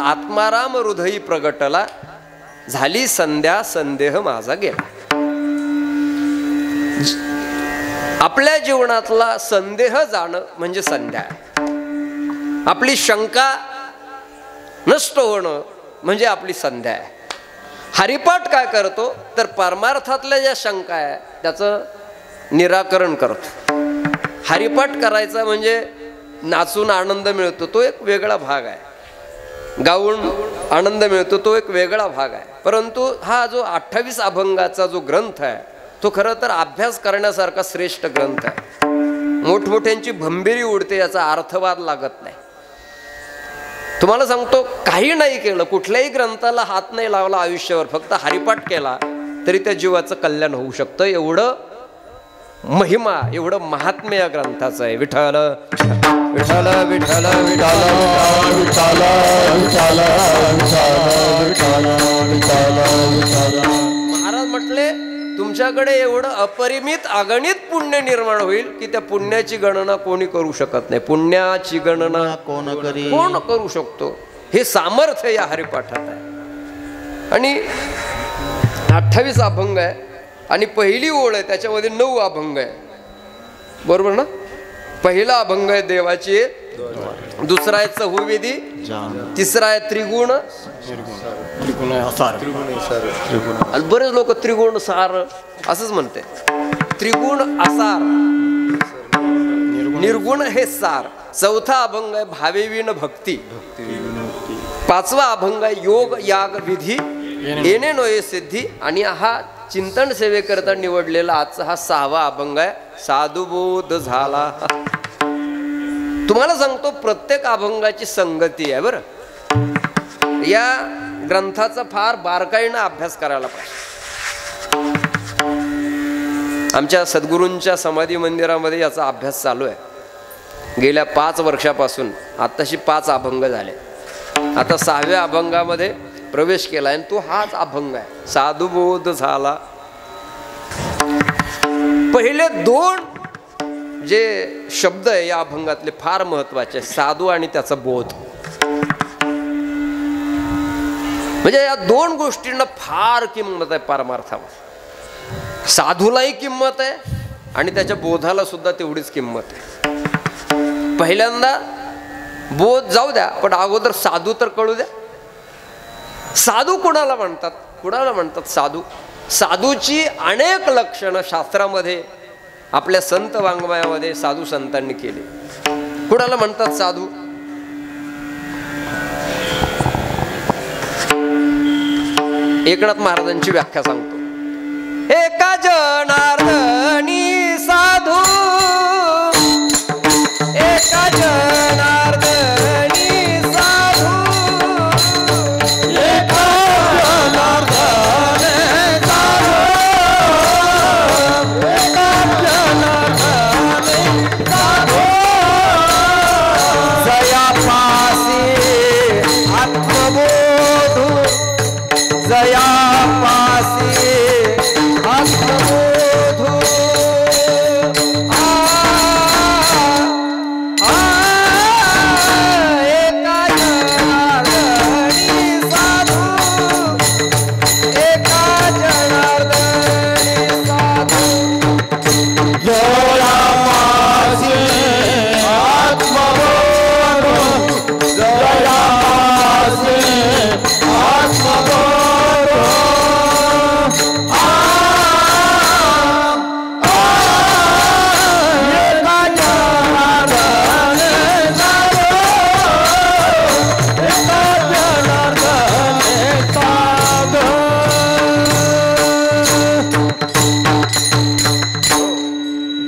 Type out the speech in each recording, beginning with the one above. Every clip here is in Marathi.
आत्माराम हृदयी प्रगटला, झाली संध्या संदेह माझा गेला. आपल्या जीवनातला संदेह जाणं म्हणजे संध्या आहे. आपली शंका नष्ट होणं म्हणजे आपली संध्या आहे. हरिपाठ काय करतो तर परमार्थातल्या ज्या शंका आहे त्याचं निराकरण करतो. हरिपाठ करायचा म्हणजे नाचून आनंद मिळतो तो एक वेगळा भाग आहे, गाऊन आनंद मिळतो तो एक वेगळा भाग आहे. परंतु हा जो 28 अभंगाचा जो ग्रंथ आहे तो खरं तर अभ्यास करण्यासारखा श्रेष्ठ ग्रंथ आहे. मोठमोठ्यांची भंबीरी उडते, याचा अर्थवाद लागत नाही. तुम्हाला सांगतो, काही नाही केलं, कुठल्याही ग्रंथाला हात नाही लावला आयुष्यावर, फक्त हरिपाठ केला तरी त्या जीवाचं कल्याण होऊ शकतं. एवढं महिमा, एवढं महात्म्य या ग्रंथाचं आहे. विठ्ठल विठ्ठल विठ्ठल महाराज म्हटले, तुमच्याकडे एवढं अपरिमित अगणित पुण्य निर्माण होईल की त्या पुण्याची गणना कोणी करू शकत नाही. पुण्याची गणना कोण करू शकतो, हे सामर्थ्य या हरिपाठात आहे. आणि 28 अभंग आहे आणि पहिली ओळ आहे त्याच्यामध्ये 9 अभंग आहे, बरोबर ना. पहिला अभंग आहे देवाची, दुसरा आहे चहुवेदी, तिसरा आहे त्रिगुण, आणि बरेच लोक त्रिगुण सार असंच म्हणते. त्रिगुण असार, निर्गुण हे सार. चौथा अभंग आहे भावेविन भक्ती. पाचवा अभंग आहे योग याग विधी येणे नोये सिद्धी. आणि हा चिंतन सेवेकरता निवडलेला आजचा हा 6वा अभंग आहे साधुबोध झाला. तुम्हाला सांगतो, प्रत्येक अभंगाची संगती आहे बरं. या ग्रंथाचा फार बारकाईनं अभ्यास करायला पाहिजे. आमच्या सद्गुरूंच्या समाधी मंदिरामध्ये याचा अभ्यास चालू आहे गेल्या 5 वर्षापासून. आत्ताशी 5 अभंग झाले. आता 6व्या अभंगामध्ये प्रवेश केला आणि तो हाच अभंग आहे, साधुबोध झाला. पहिले 2 जे शब्द आहे या अभंगातले फार महत्वाचे, साधू आणि त्याचा बोध. म्हणजे या 2 गोष्टींना फार किंमत आहे परमार्थावर. साधूलाही किंमत आहे आणि त्याच्या बोधाला सुद्धा तेवढीच किंमत आहे. पहिल्यांदा बोध जाऊ द्या, पण अगोदर साधू तर कळू द्या. साधू कुणाला म्हणतात, कुणाला म्हणतात साधू? साधूची अनेक लक्षणं शास्त्रामध्ये, आपल्या संत वाङ्मयामध्ये साधू संतांनी केली. कुणाला म्हणतात साधू? एकनाथ महाराजांची व्याख्या सांगतो. एका जनार्दनी साधू, एका जनार्दनी साधू, एका जनार्दनी साधू, एका जनार्दनी साधू, जया पासी आत्मबोधू, जया पासी आत्मबोधू.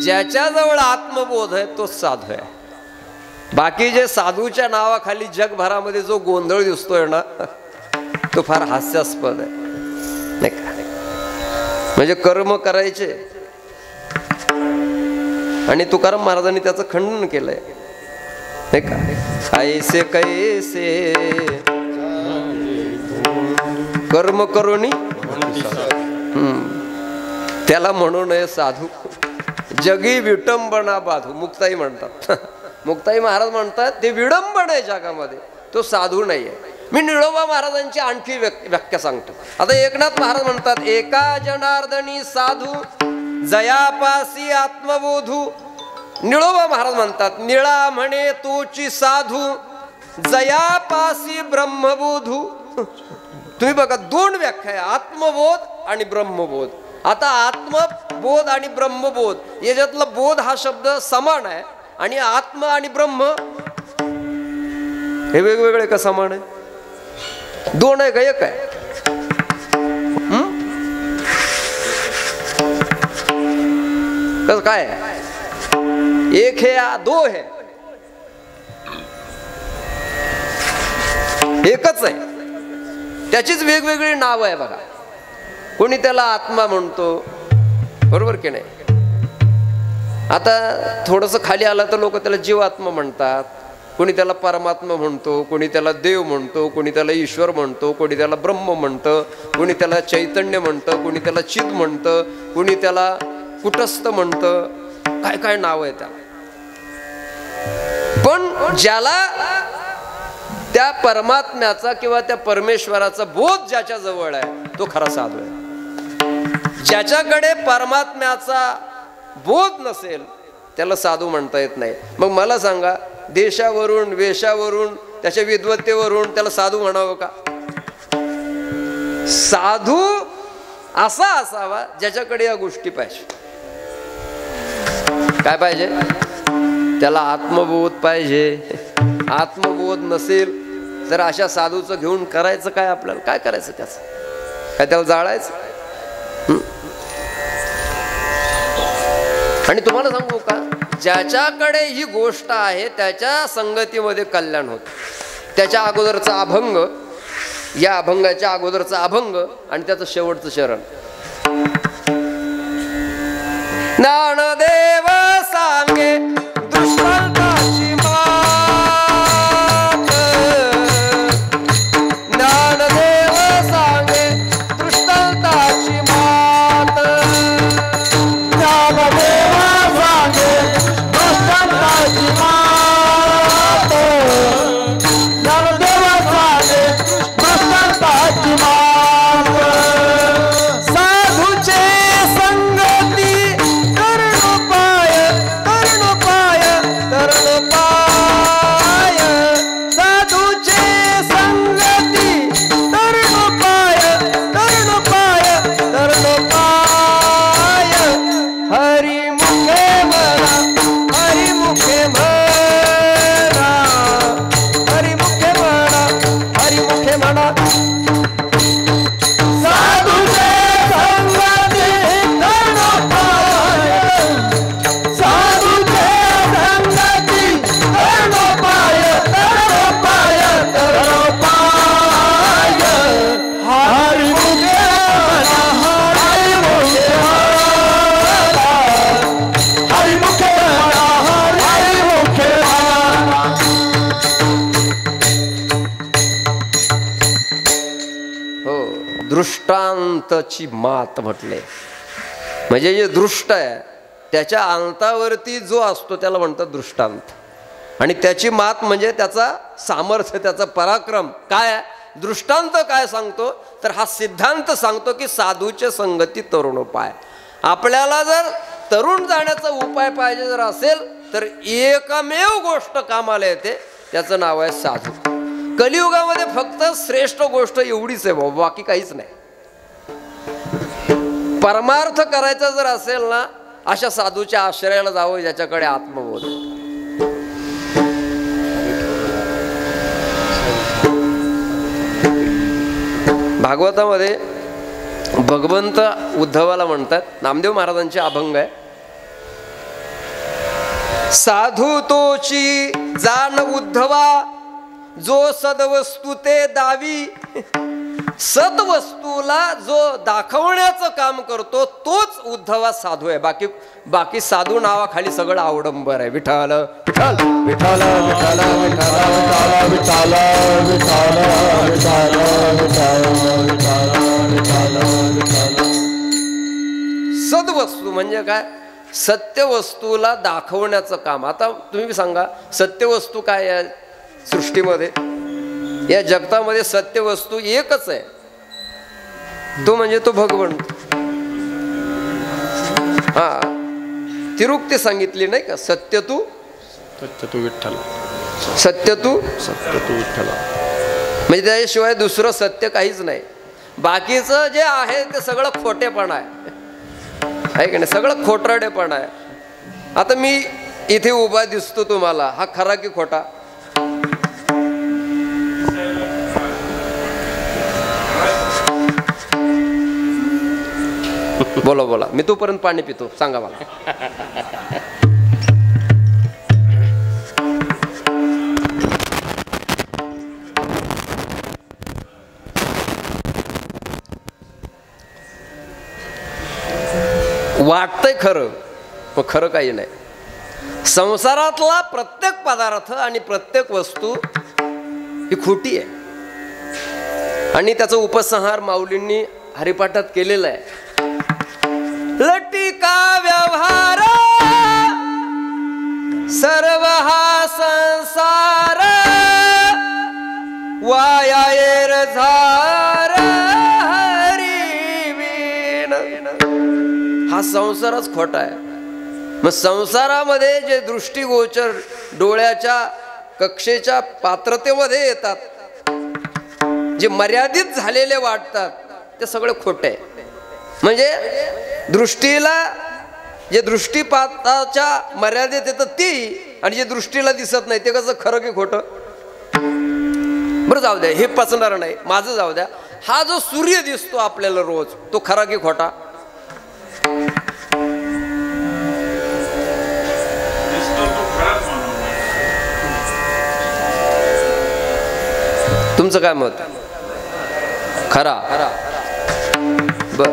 ज्याच्याजवळ आत्मबोध आहे तोच साधू आहे. बाकी जे साधूच्या नावाखाली जगभरामध्ये जो गोंधळ दिसतोय ना, तो फार हास्यास्पद आहे नाही का. म्हणजे कर्म करायचे, आणि तुकाराम महाराजांनी त्याचं खंडन केलंय नाही का. ऐसे कैसे कर्म करोनी, त्याला म्हणू नये साधू. जगी विटंबना बाधू, मुक्ताई म्हणतात. मुक्ताई महाराज म्हणतात ते विडंबन आहे जगामध्ये, तो साधू नाही आहे. मी निळोबा महाराजांची आणखी व्याख्या सांगतो. आता एकनाथ महाराज म्हणतात, एका जनार्दनी साधू जयापासी आत्मबोधू. निळोबा महाराज म्हणतात, निळा म्हणे तोची साधू जयापासी ब्रह्मबोधू. तुम्ही बघा, दोन व्याख्या आहे, आत्मबोध आणि ब्रह्मबोध. आता आत्मबोध आणि ब्रह्मबोध याच्यातला बोध हा शब्द समान आहे, आणि आत्म आणि ब्रह्म हे वेगवेगळे का समान आहे? दोन आहे का एक आहे? कसं काय? एक है या दो है? एकच आहे, त्याचीच वेगवेगळी नाव आहे बघा. कोणी त्याला आत्मा म्हणतो, बरोबर की नाही? आता थोडंसं खाली आलं तर लोक त्याला जीवात्मा म्हणतात, कोणी त्याला परमात्मा म्हणतो, कोणी त्याला देव म्हणतो, कोणी त्याला ईश्वर म्हणतो, कोणी त्याला ब्रह्म म्हणतं, कोणी त्याला चैतन्य म्हणतं, कोणी त्याला चित म्हणतं, कोणी त्याला कुटस्थ म्हणतं, काय काय नाव आहे त्याला. पण ज्याला त्या परमात्म्याचा किंवा त्या परमेश्वराचा बोध ज्याच्या जवळ आहे तो खरा साधू आहे. ज्याच्याकडे परमात्म्याचा बोध नसेल त्याला साधू म्हणता येत नाही. मग मला सांगा, देशावरून वेशावरून त्याच्या विद्वत्तेवरून त्याला साधू म्हणावं का? साधू असा असावा ज्याच्याकडे या गोष्टी पाहिजे. काय पाहिजे? त्याला आत्मबोध पाहिजे. आत्मबोध नसेल तर अशा साधूचं घेऊन करायचं काय? आपल्याला काय करायचं? त्याचं काय त्याला जाळायचं? आणि तुम्हाला सांगू का, ज्याच्याकडे ही गोष्ट आहे त्याच्या संगतीमध्ये कल्याण होत. त्याच्या अगोदरचा अभंग, या अभंगाच्या अगोदरचा अभंग आणि त्याचं शेवटचं शरण. ज्ञानदेव सांगे दृष्टांताची मात, ज्ञानदेव सांगे दृष्टांताची मात, ज्ञानदेव सांगे दृष्टांताची मात, ज्ञानदेव सांगे दृष्टांताची मात. साधूचे संगती तरुणोपाय, तरुणोपाय, तरुणोपाय. साधूचे संगती तरुणोपाय, तरुणोपाय, तरुणोपाय. हरिमुखे म्हणा, हरिमुखे म्हणा, हरिमुखे म्हणा, हरिमुखे म्हणा. साधूचे संगती तरुणोपाय, साधूचे संगती तरुणोपाय, तरुणोपाय, तरुणोपाय. हरिमुखे म्हणा, हरिमुखे म्हणा, हरिमुखे म्हणा, हरिमुखे म्हणा. हो, दृष्टांतची मात म्हटले. म्हणजे जे दृष्ट आहे त्याच्या अंतावरती जो असतो त्याला म्हणतात दृष्टांत. आणि त्याची मात म्हणजे त्याचा सामर्थ्य, त्याचा पराक्रम काय आहे? दृष्टांत काय सांगतो तर हा सिद्धांत सांगतो की साधूचे संगती तरुणोपाय. आपल्याला जर तरुण जाण्याचा उपाय पाहिजे जर असेल तर एकमेव गोष्ट कामाला येते, त्याचं नाव आहे साधू. कलियुगामध्ये फक्त श्रेष्ठ गोष्ट एवढीच आहे बाबा, बाकी काहीच नाही. परमार्थ करायचा जर असेल ना, अशा साधूच्या आश्रयाला जावं ज्याच्याकडे आत्मबोध. भागवतामध्ये भगवंत उद्धवाला म्हणतात, नामदेव महाराजांचे अभंग आहे, साधू तोची जाण उद्धवा जो सदवस्तू ते दावी. सदवस्तूला जो दाखवण्याचं काम करतो तोच उद्धवा साधू आहे. बाकी साधू नावाखाली सगळं अवडंबर आहे. विठाल विठाल विठाल विठाल विठाल विठाल विठाल. सदवस्तू म्हणजे काय? सत्यवस्तूला दाखवण्याचं काम. आता तुम्ही सांगा, सत्यवस्तू काय आहे सृष्टीमध्ये? या जगतामध्ये सत्य वस्तू एकच आहे, तो म्हणजे तो भगवंत. हा तिरुक्ती सांगितली नाही का, सत्य तू विठ्ठल, सत्य तू विठ्ठल. म्हणजे त्याच्याशिवाय दुसरं सत्य काहीच नाही. बाकीचं जे आहे ते सगळं खोटेपणा आहे की नाही, सगळं खोटरडेपणा आहे. आता मी इथे उभा दिसतो तुम्हाला, हा खरा की खोटा? बोला बोला, मी तोपर्यंत पाणी पितो, सांगा मला. वाटतंय खरं, मग खरं काही नाही. संसारातला प्रत्येक पदार्थ आणि प्रत्येक वस्तू ही खोटी आहे. आणि त्याचा उपसंहार माऊलींनी हरिपाठात केलेला आहे. लटिका व्यवहार सर्व हा संसार वायाएर झार हरिविण. हा संसारच खोटा आहे. मग संसारामध्ये जे दृष्टीगोचर डोळ्याच्या कक्षेच्या पात्रतेमध्ये येतात, जे मर्यादित झालेले वाटतात, ते सगळे खोटे आहे. म्हणजे दृष्टीला जे दृष्टीपाताच्या मर्यादेत येतं ती, आणि जे दृष्टीला दिसत नाही ते कसं खरं की खोटं? बरं जाऊ द्या, हे पचणार नाही, माझं जाऊ द्या. हा जो सूर्य दिसतो आपल्याला रोज, तो खरा की खोटा? तुमचं काय मत? खरा? बर,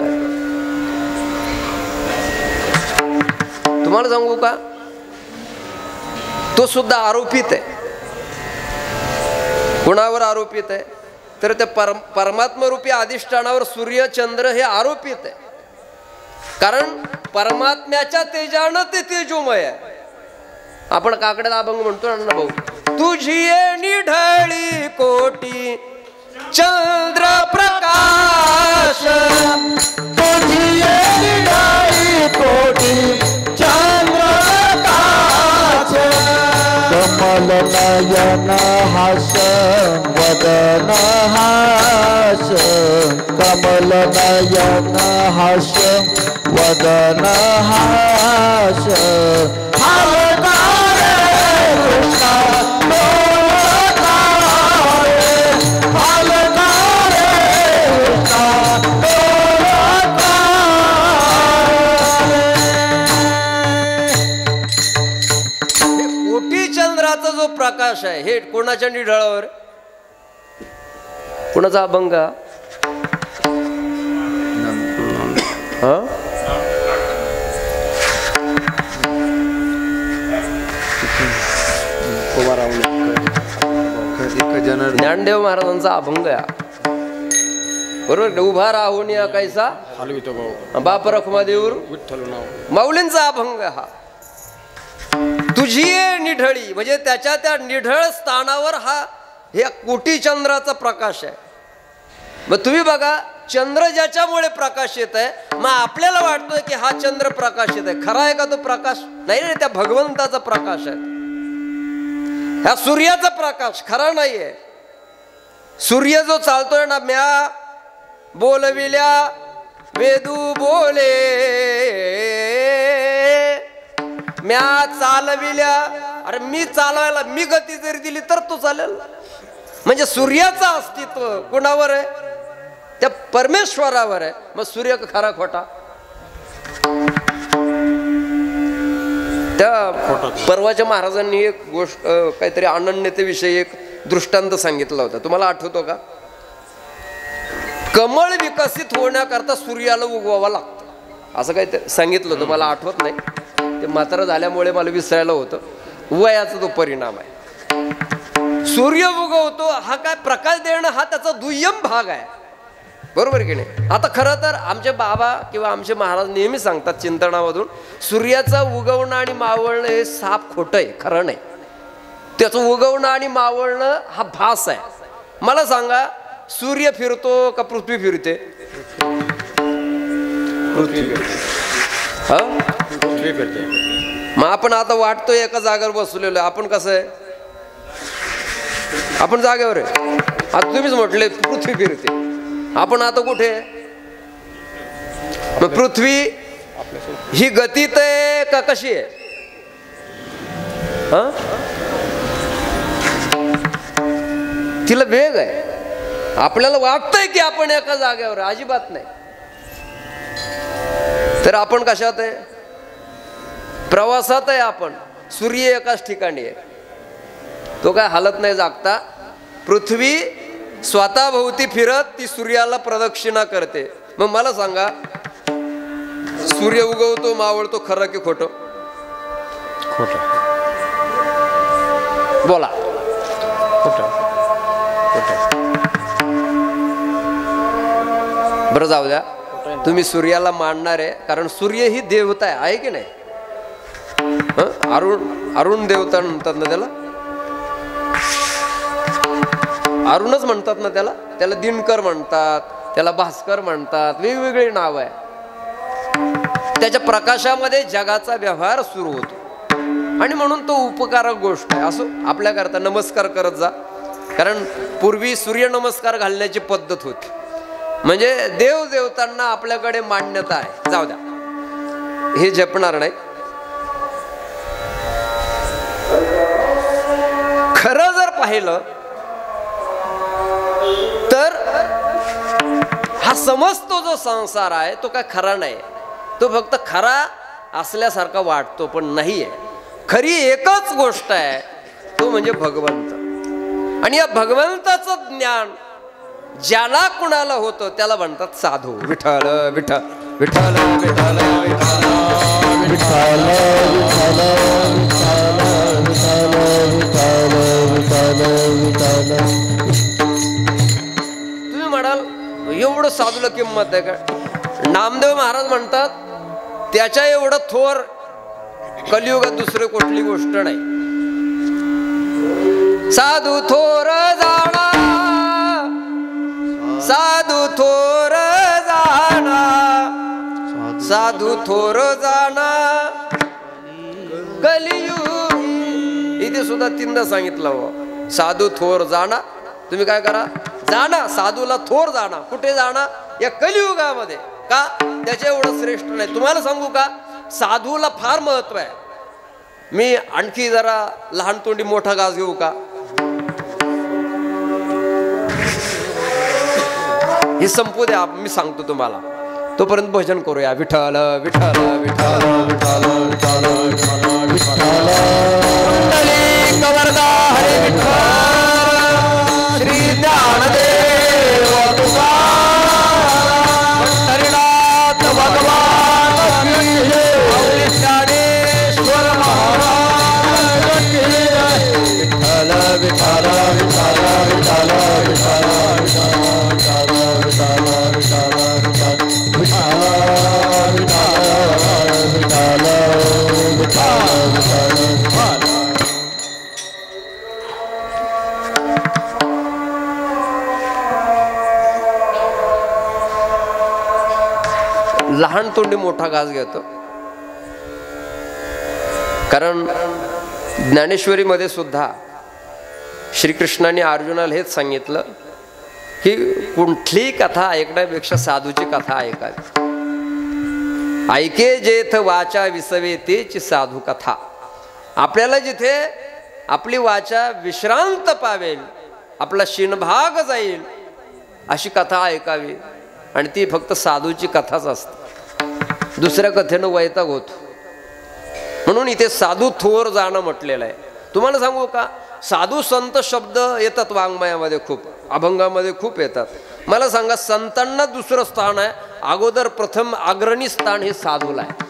तुम्हाला सांगू का, तो सुद्धा आरोपित आहे. कुणावर आरोपित आहे? तर त्या परमात्मरूपी अधिष्ठानावर सूर्य चंद्र हे आरोपित आहे. कारण परमात्म्याच्या तेजानं ते तेजोमय आहे. आपण काकड्यात अभंग म्हणतो ना भाऊ, तुझी निढळी कोटी चंद्र प्रकाश, तुझी निढळी कोटी चंद्र प्रकाश. कमल नयन हास वदन हास, कमल नयन हास वदन हास. जो प्रकाश आहे हे कोणाच्या निढळावर? कोणाचा अभंग? ज्ञानदेव महाराजांचा अभंग आहे, बरोबर. उभा राहून या कैसा बाप रखुमादेवर विठ्ठल नाव, माऊलींचा अभंग हा. तुझी निढळी म्हणजे त्याच्या त्या निढळ स्थानावर हा हे कोटी चंद्राचा प्रकाश आहे. मग तुम्ही बघा, चंद्र ज्याच्यामुळे प्रकाश येत आहे, मग आपल्याला वाटतोय की हा चंद्र प्रकाश येत आहे. खरा आहे का तो प्रकाश? नाही नाही, त्या भगवंताचा प्रकाश आहे, ह्या सूर्याचा प्रकाश खरा नाहीये. सूर्य जो चालतोय ना, म्या बोलविल्या वेदू बोले, म्या चालविल्या, अरे मी चालवायला मी गती जरी दिली तर तो चालेल. म्हणजे सूर्याचं अस्तित्व कुणावर आहे? त्या परमेश्वरावर आहे. मग सूर्य खरा खोटा? त्या परवाच्या महाराजांनी एक गोष्ट काहीतरी अनन्यतेविषयी एक दृष्टांत सांगितला होता, तुम्हाला आठवतो का? कमळ विकसित होण्याकरता सूर्याला उगवावा लागतं, असं काहीतरी सांगितलं होतं, मला आठवत नाही. ते म्हातारं झाल्यामुळे मला विसरायला होतं. वयाचा तो परिणाम आहे. सूर्य उगवतो हा काय प्रकाश देणं हा त्याचा दुय्यम भाग आहे, बरोबर की नाही? आता खरं तर आमचे बाबा किंवा आमचे महाराज नेहमी सांगतात चिंतनामधून, सूर्याचं उगवणं आणि मावळणं हे साप खोटं आहे, खरं नाही. त्याचं उगवणं आणि मावळणं हा भास आहे. मला सांगा, सूर्य फिरतो का पृथ्वी फिरते? पृथ्वी फिरते. हा, पृथ्वी फिरते. मग आपण आता वाटतोय एका जागेवर बसलेलो आहे. आपण कसं आहे? आपण जागेवर आहे. आता तुम्हीच म्हटले पृथ्वी फिरते. आपण आता कुठे आहे? मग पृथ्वी ही गतीत आहे का कशी आहे? हा, तिला वेग आहे. आपल्याला वाटतंय की आपण एका जागेवर, अजिबात नाही. तर आपण कशात आहे? प्रवासात आहे आपण. सूर्य एकाच ठिकाणी आहे, तो काय हालत नाही जागता. पृथ्वी स्वतः भोवती फिरत ती सूर्याला प्रदक्षिणा करते. मग मला सांगा, सूर्य उगवतो मावळतो, खरं की खोटं? खोटं. बोला. खोटं. खोटं. बरं, जाऊ द्या. तुम्ही सूर्याला मानणार आहे, कारण सूर्य ही देवता आहे की नाही? अरुण देवता म्हणतात ना त्याला, अरुणच म्हणतात ना त्याला. त्याला दिनकर म्हणतात, त्याला भास्कर म्हणतात, वेगवेगळी नाव आहे. त्याच्या प्रकाशामध्ये जगाचा व्यवहार सुरू होतो आणि म्हणून तो उपकारक गोष्ट आहे. असो, आपल्याकरता नमस्कार करत जा. कारण पूर्वी सूर्य नमस्कार घालण्याची पद्धत होती, म्हणजे देव देवतांना आपल्याकडे मान्यता आहे. जाऊ द्या, हे जपणार नाही. खरं जर पाहिलं तर हा समजतो जो संसार आहे तो काय खरा नाही. तो फक्त खरा असल्यासारखा वाटतो, पण नाही आहे. खरी एकच गोष्ट आहे, तो म्हणजे भगवंत. आणि या भगवंताचं ज्ञान ज्याला कुणाला होतं त्याला म्हणतात साधू. विठ्ठल विठ्ठल विठ्ठल विठ्ठल विठ्ठल तुम्ही म्हणाल एवढं साधूला किंमत आहे का? नामदेव महाराज म्हणतात त्याच्या एवढं थोर कलियुगात दुसरी कुठली गोष्ट नाही. साधू थोर जाणा, साधू थोर जाणा, साधू थोर जाणा कलियुग. इथे सुद्धा तीनदा सांगितलं हो, साधू थोर जाणा. तुम्ही काय करा? जाणा, साधूला थोर जाणा. कुठे जाणा? या कलियुगामध्ये. का? त्याच्या एवढं श्रेष्ठ नाही. तुम्हाला सांगू का, साधूला फार महत्व आहे. मी आणखी जरा लहान तोंडी मोठा घास घेऊ का? हे संपू द्या, मी सांगतो तुम्हाला. तोपर्यंत भजन करूया. विठ्ठल विठ्ठल विठ्ठल विठ्ठल विठ्ठल विठ्ठल कवरदा हरे विठ्ठल. श्री ज्ञानदेव तुकाराम हरिनाथ भगवान की जय. ज्ञानेश्वर महाराज की जय. विठ्ठल विठ्ठल विठ्ठल विठ्ठल लहान तोंडी मोठा घास घेतो. कारण ज्ञानेश्वरीमध्ये सुद्धा श्रीकृष्णाने अर्जुनाला हेच सांगितलं की कुठलीही कथा ऐकण्यापेक्षा साधूची कथा ऐकावी. ऐके जेथ वाचा विसवे तेची साधू कथा. आपल्याला जिथे आपली वाचा विश्रांत पावेल, आपला शिनभाग जाईल, अशी कथा ऐकावी. आणि ती फक्त साधूची कथाच असते, दुसऱ्या कथेनं वैताग होतो. म्हणून इथे साधू थोर जाणं म्हटलेलं आहे. तुम्हाला सांगू का, साधू संत शब्द येतात वाङ्मयामध्ये, खूप अभंगामध्ये खूप येतात. मला सांगा, संतांना दुसरं स्थान आहे, अगोदर प्रथम अग्रणी स्थान हे साधूला आहे.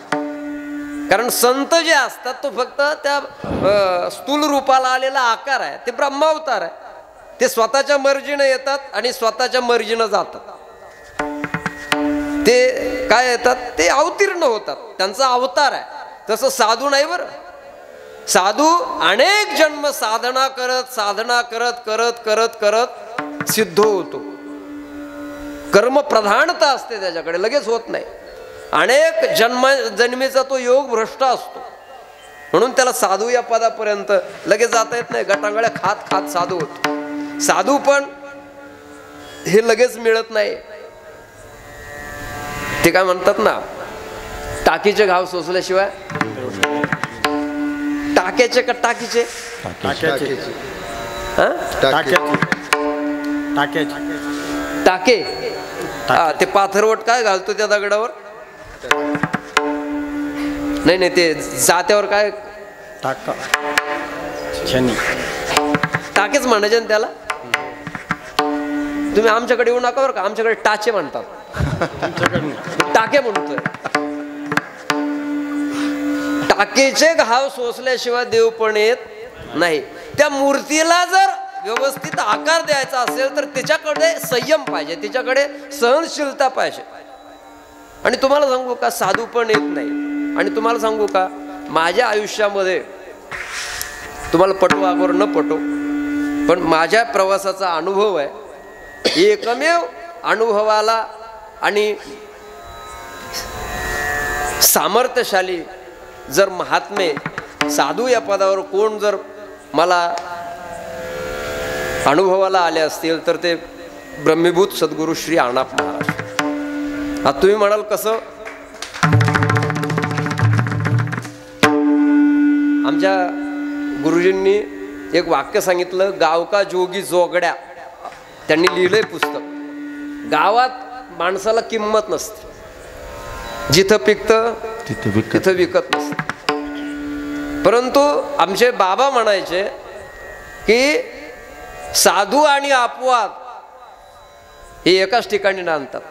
कारण संत जे असतात तो फक्त त्या स्थूल रूपाला आलेला आकार आहे, ते ब्रह्मावतार आहे. ते स्वतःच्या मर्जीनं येतात आणि स्वतःच्या मर्जीनं जातात. ते काय येतात, ते अवतीर्ण होतात, त्यांचा अवतार आहे. तसं साधू नाही बरं. साधू अनेक जन्म साधना करत साधना करत करत करत करत सिद्ध होतो. कर्मप्रधानता असते त्याच्याकडे, लगेच होत नाही. अनेक जन्मीचा तो योग भ्रष्ट असतो, म्हणून त्याला साधू या पदापर्यंत लगेच जाता येत नाही. गटांगळ्या खात खात साधू होतो. साधू पण हे लगेच मिळत नाही. ते काय म्हणतात ना, टाकीचे घाव सोसल्याशिवाय. टाक्याचे का टाकीचे? टाके. ते पाथरवट काय घालतो त्या दगडावर? नाही नाही, ते जात्यावर काय टाकेच म्हणायचे ना त्याला. तुम्ही आमच्याकडे येऊ नका बरं का, आमच्याकडे टाचे म्हणतात. टाके म्हणतोय. टाकेचे घाव सोसल्याशिवाय देव पण येत नाही. त्या मूर्तीला जर व्यवस्थित आकार द्यायचा असेल तर त्याच्याकडे संयम पाहिजे, तिच्याकडे सहनशीलता पाहिजे. आणि तुम्हाला सांगू का, साधू पण येत नाही. आणि तुम्हाला सांगू का, माझ्या आयुष्यामध्ये, तुम्हाला पटो अगोदर न पटो, पण माझ्या प्रवासाचा अनुभव आहे, एकमेव अनुभवाला आणि सामर्थ्यशाली जर महात्मे साधू या पदावर कोण जर मला अनुभवाला आले असतील तर ते ब्रह्मीभूत सद्गुरू श्री अण्णाप्पा महाराज. आता तुम्ही म्हणाल कसं? आमच्या गुरुजींनी एक वाक्य सांगितलं, गाव का जोगी जोगड्या. त्यांनी लिहिलंय पुस्तक. गावात माणसाला किंमत नसते, जिथं पिकतं तिथं विकत नसते. परंतु आमचे बाबा म्हणायचे की साधू आणि अपवाद हे एकाच ठिकाणी नांदतात.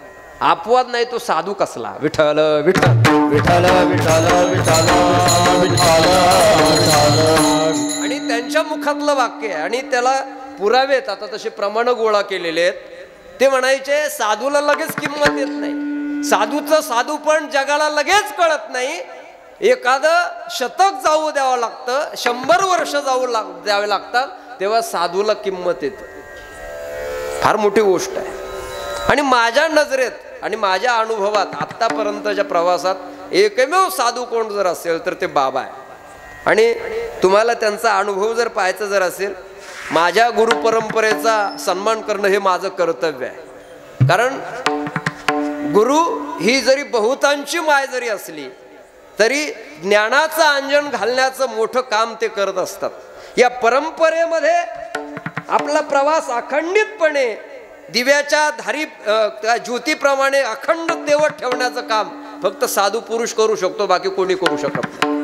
अपवाद नाही तो साधू कसला. विठ्ठल विठ्ठल विठ्ठल विठ्ठल विठ्ठल विठ्ठल. आणि त्यांच्या मुखातलं वाक्य आहे आणि त्याला पुरावेत आता तसे प्रमाण गोळा केलेले आहेत. ते म्हणायचे साधूला लगेच किंमत येत नाही. साधूचं साधू पण जगाला लगेच कळत नाही. एखादं शतक जाऊ द्यावं लागतं, 100 वर्ष द्यावे लागतात, तेव्हा साधूला किंमत येते. फार मोठी गोष्ट आहे. आणि माझ्या नजरेत आणि माझ्या अनुभवात आत्तापर्यंतच्या प्रवासात एकमेव साधू कोण जर असेल तर ते बाबा आहे. आणि तुम्हाला त्यांचा अनुभव जर पाहायचा जर असेल, माझ्या गुरुपरंपरेचा सन्मान करणं हे माझं कर्तव्य आहे. कारण गुरु ही जरी बहुतांची माय जरी असली तरी ज्ञानाचं अंजन घालण्याचं मोठं काम ते करत असतात. या परंपरेमध्ये आपला प्रवास अखंडितपणे दिव्याच्या धारी ज्योतीप्रमाणे अखंड तेवत ठेवण्याचं काम फक्त साधू पुरुष करू शकतो, बाकी कोणी करू शकत नाही.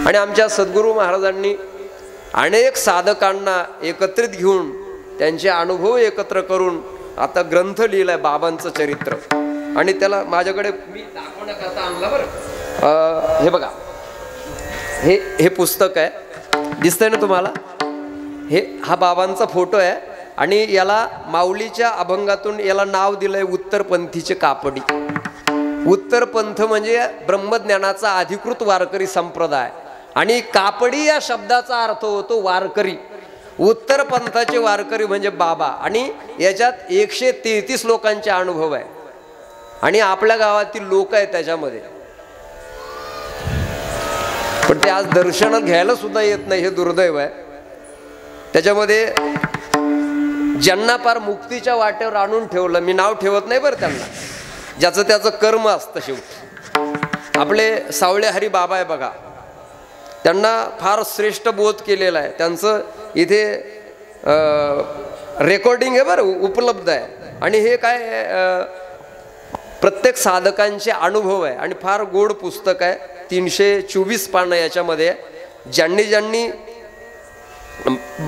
आणि आमच्या सद्गुरू महाराजांनी अनेक साधकांना एकत्रित घेऊन त्यांचे अनुभव एकत्र करून आता ग्रंथ लिहिलाय, बाबांचं चरित्र. आणि त्याला माझ्याकडे मी दाखवण्याकरता आणला बरं. हे बघा, हे पुस्तक आहे, दिसतंय ना तुम्हाला? हा बाबांचा फोटो आहे. आणि याला माऊलीच्या अभंगातून याला नाव दिलंय उत्तरपंथीचे कापडी. उत्तरपंथ म्हणजे ब्रह्मज्ञानाचा अधिकृत वारकरी संप्रदाय. आणि कापडी या शब्दाचा अर्थ होतो वारकरी. उत्तर पंथाचे वारकरी म्हणजे बाबा. आणि याच्यात 133 लोकांचे अनुभव आहे. आणि आपल्या गावातील लोक आहेत त्याच्यामध्ये, पण ते आज दर्शन घ्यायला सुद्धा येत नाही, हे दुर्दैव आहे. त्याच्यामध्ये ज्यांना पार मुक्तीच्या वाटेवर आणून ठेवलं, मी नाव ठेवत नाही बरं त्यांना, ज्याचं त्याचं कर्म असतं शेवटी. आपले सावळे हरी बाबा आहे बघा, त्यांना फार श्रेष्ठ बोध केलेला आहे. त्यांचं इथे रेकॉर्डिंग आहे बरं, उपलब्ध आहे. आणि हे काय प्रत्येक साधकांचे अनुभव आहे. आणि फार गोड पुस्तक आहे. 324 पानं याच्यामध्ये. ज्यांनी ज्यांनी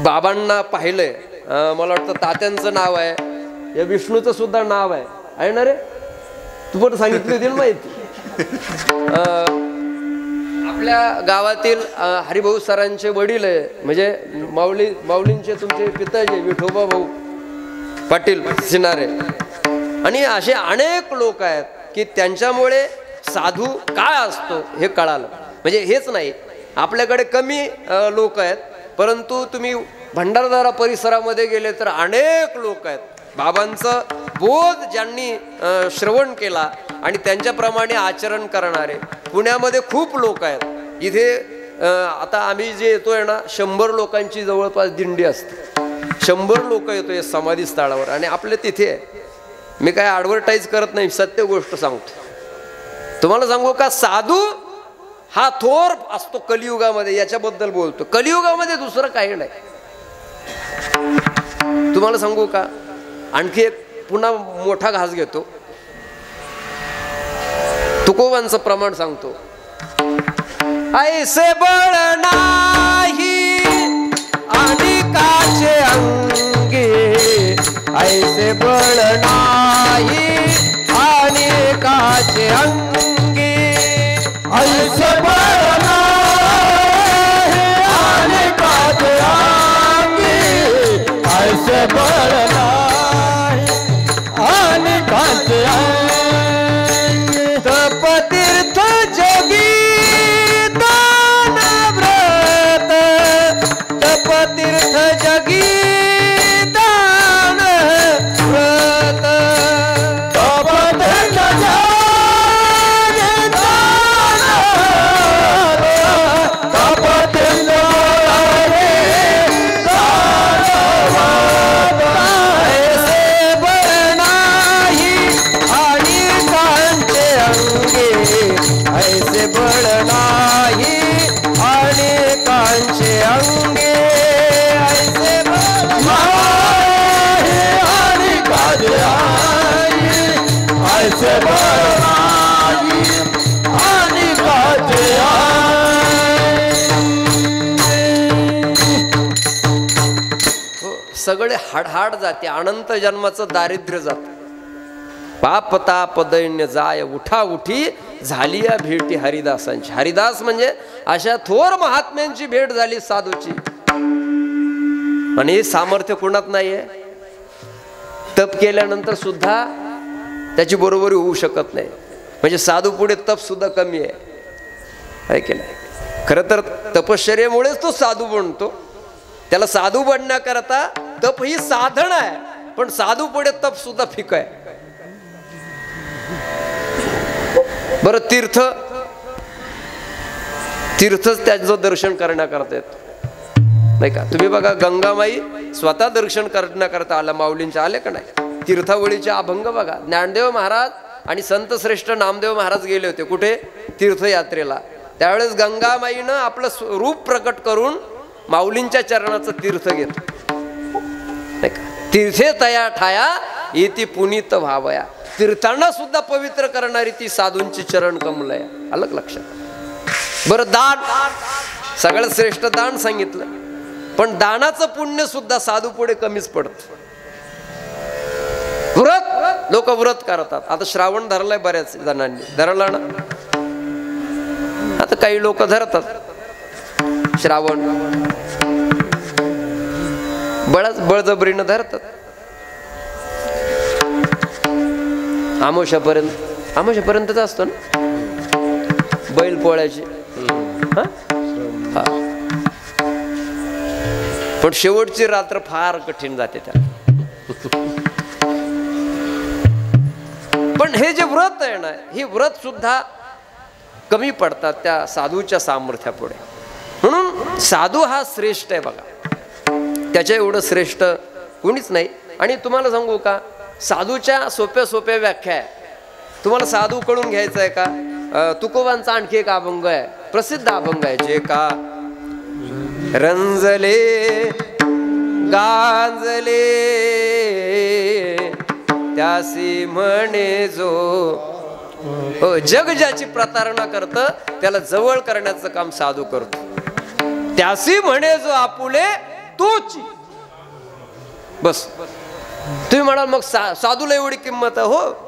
बाबांना पाहिलंय, मला वाटतं तात्यांचं नाव आहे, या विष्णूचं सुद्धा नाव आहे ना रे? तू पण सांगितली होती ना माहिती. आपल्या गावातील हरिभाऊ सरांचे वडील आहे, म्हणजे माऊलींचे तुमचे पिताजी विठोबा भाऊ पाटील सिनारे. आणि असे अनेक लोक आहेत की त्यांच्यामुळे साधू काय असतो हे कळालं. म्हणजे हेच नाही, आपल्याकडे कमी लोक आहेत, परंतु तुम्ही भंडारदरा परिसरामध्ये गेले तर अनेक लोक आहेत बाबांचं बोध ज्यांनी श्रवण केला आणि त्यांच्याप्रमाणे आचरण करणारे पुण्यामध्ये खूप लोक आहेत. इथे आता आम्ही जे येतोय ना 100 लोकांची जवळपास दिंडी असते. 100 लोक येतोय समाधी स्थळावर आणि आपले तिथे आहे. मी काय ॲडव्हर्टाईज करत नाही, सत्य गोष्ट सांगतो. तुम्हाला सांगू का, साधू हा थोर असतो कलियुगामध्ये, याच्याबद्दल बोलतो. कलियुगामध्ये दुसरं काही नाही. तुम्हाला सांगू का, आणखी एक पुन्हा मोठा घास घेतो, तुकोबांचं प्रमाण सांगतो. ऐसे बळ नाही आणि काचे अंगे, ऐसे बळ नाही आणि काचे अंगे, ऐसे बळ नाही आणि काचे अंगे, ऐसे बळ नाही आणि काचे अंगे. तपतीर्थ जगी दान व्रत, तपतीर्थ जगी दान व्रत, तपतीर्थ जगी दान व्रत, तपतीर्थ जगी दान व्रत. ऐसे बळ नाही आणि कांचे अंगे, ऐसे बळ नाही आणि कांचे अंगे, ऐसे बळ नाही आणि काचे अंगे, ऐसे बळ नाही आणि काचे अंगे. सगळे हाडहाड जाते. अनंत जन्माचं दारिद्र्य जात. पाप ताप दैन्य जाय उठा उठी झाली या भेटी हरिदासांची. हरिदास म्हणजे अशा थोर महात्म्यांची भेट झाली साधूची. आणि हे सामर्थ्य कोणात नाहीये. तप केल्यानंतर सुद्धा त्याची बरोबरी होऊ शकत नाही. म्हणजे साधू पुढे तप सुद्धा कमी आहे की नाही. खरं तर तपश्चर्येमुळेच तो साधू बनतो. त्याला साधू बनण्याकरता तप ही साधन आहे, पण साधू पुढे तप सुद्धा फिक आहे. बरं, तीर्थच त्याचं दर्शन करण्याकरता येतो नाही का. तुम्ही बघा, गंगामाई स्वतः दर्शन करण्याकरता आला, माऊलींच्या आले का नाही. तीर्थावळीचे अभंग बघा. ज्ञानदेव महाराज आणि संत श्रेष्ठ नामदेव महाराज गेले होते कुठे, तीर्थयात्रेला. त्यावेळेस गंगामाईनं आपलं रूप प्रकट करून माऊलींच्या चरणाचं तीर्थ घेतलं नाही का. तीर्थे तया ठाया येती पुनीत व्हावया. तीर्थांना सुद्धा पवित्र करणारी ती साधूंची चरण कमलय. अलग लक्षात. बरं, दान सगळ्यात श्रेष्ठ दान सांगितलं, पण दानाचं पुण्य सुद्धा साधू पुढे कमीच पडत. व्रत, लोक व्रत करतात. आता श्रावण धरलाय बऱ्याच जणांनी, धरला ना. आता काही लोक धरतात श्रावण, बळजबरीनं धरतात. आमोशापर्यंतच असतो ना बैल पोळ्याची. पण शेवटची रात्र फार कठीण जाते त्या. पण हे जे व्रत आहे ना, ही व्रत सुद्धा कमी पडतात त्या साधूच्या सामर्थ्यापुढे. म्हणून साधू हा श्रेष्ठ आहे बघा. त्याच्या एवढं श्रेष्ठ कोणीच नाही. आणि तुम्हाला सांगू का, साधूच्या सोप्या सोप्या व्याख्या आहे. तुम्हाला साधू कडून घ्यायचं आहे का, तुकोबांचा आणखी एक अभंग आहे, प्रसिद्ध अभंग आहे. जे का रंजले गांजले त्यासी म्हणे जो. हो, जग ज्याची प्रतारणा करतं त्याला जवळ करण्याचं काम साधू करतो. त्यासी म्हणे जो आपुले तूच. बस. तुम्ही म्हणाल मग साधूला एवढी किंमत आहे. हो,